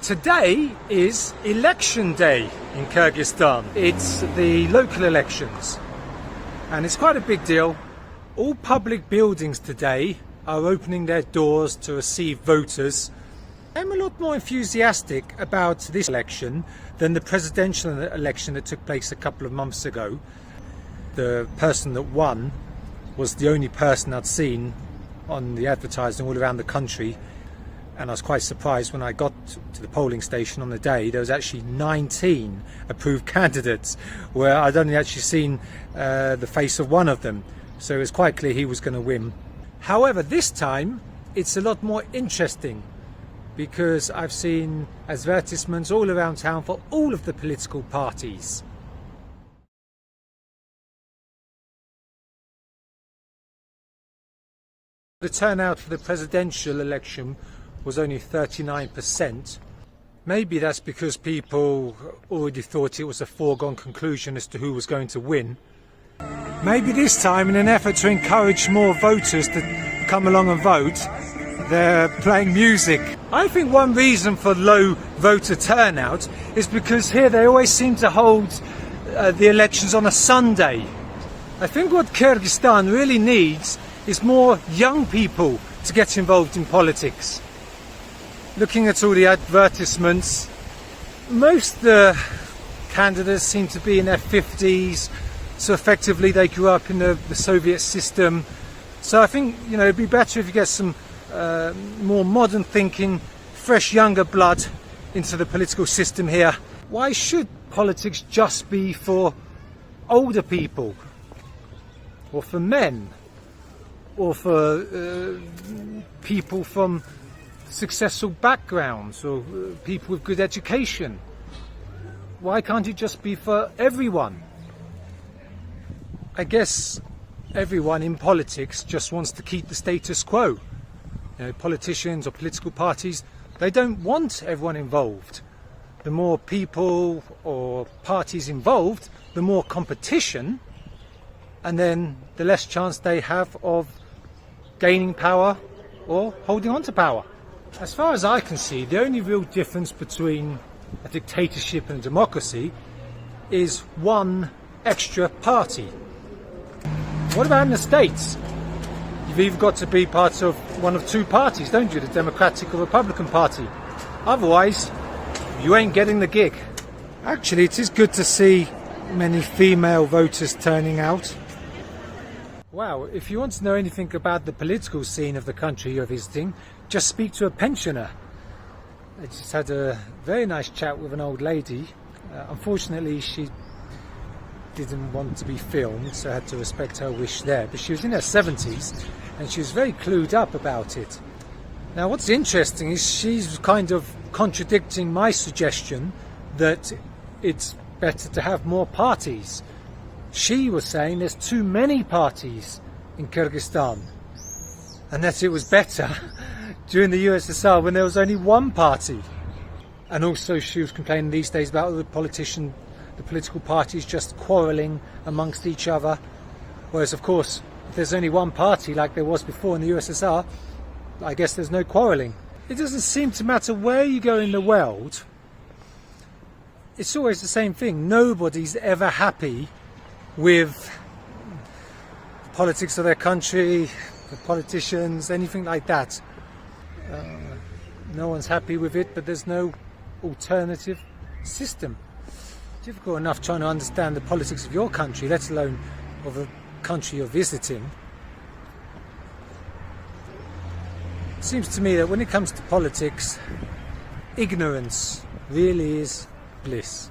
Today is election day in Kyrgyzstan. It's the local elections and it's quite a big deal. All public buildings today are opening their doors to receive voters. I'm a lot more enthusiastic about this election than the presidential election that took place a couple of months ago. The person that won was the only person I'd seen on the advertising all around the country. And I was quite surprised when I got to the polling station on the day. There was actually 19 approved candidates, where I'd only actually seen the face of one of them. So it was quite clear he was going to win. However, this time it's a lot more interesting because I've seen advertisements all around town for all of the political parties. The turnout for the presidential election was only 39%. Maybe that's because people already thought it was a foregone conclusion as to who was going to win. Maybe this time, in an effort to encourage more voters to come along and vote, they're playing music. I think one reason for low voter turnout is because here they always seem to hold the elections on a Sunday. I think what Kyrgyzstan really needs is more young people to get involved in politics. Looking at all the advertisements, most of the candidates seem to be in their 50s, so effectively they grew up in the Soviet system. So I think, it'd be better if you get some more modern thinking, fresh younger blood into the political system here. Why should politics just be for older people, or for men, or for people from successful backgrounds, or people with good education? Why can't it just be for everyone? I guess everyone in politics just wants to keep the status quo. Politicians or political parties, they don't want everyone involved. The more people or parties involved, the more competition, and then the less chance they have of gaining power or holding on to power. As far as I can see, the only real difference between a dictatorship and a democracy is one extra party. What about in the States? You've either got to be part of one of two parties, don't you? The Democratic or Republican Party. Otherwise, you ain't getting the gig. Actually, it is good to see many female voters turning out. Wow, if you want to know anything about the political scene of the country you're visiting, just speak to a pensioner. I just had a very nice chat with an old lady. Unfortunately, she didn't want to be filmed, so I had to respect her wish there. But she was in her 70s and she was very clued up about it. Now, what's interesting is she's kind of contradicting my suggestion that it's better to have more parties. She was saying there's too many parties in Kyrgyzstan, and that it was better during the USSR when there was only one party. And also she was complaining these days about the political parties just quarrelling amongst each other. Whereas, of course, if there's only one party like there was before in the USSR, I guess there's no quarrelling. It doesn't seem to matter where you go in the world. It's always the same thing. Nobody's ever happy with the politics of their country, the politicians, anything like that. No one's happy with it, but there's no alternative system. Difficult enough trying to understand the politics of your country, let alone of the country you're visiting. It seems to me that when it comes to politics, ignorance really is bliss.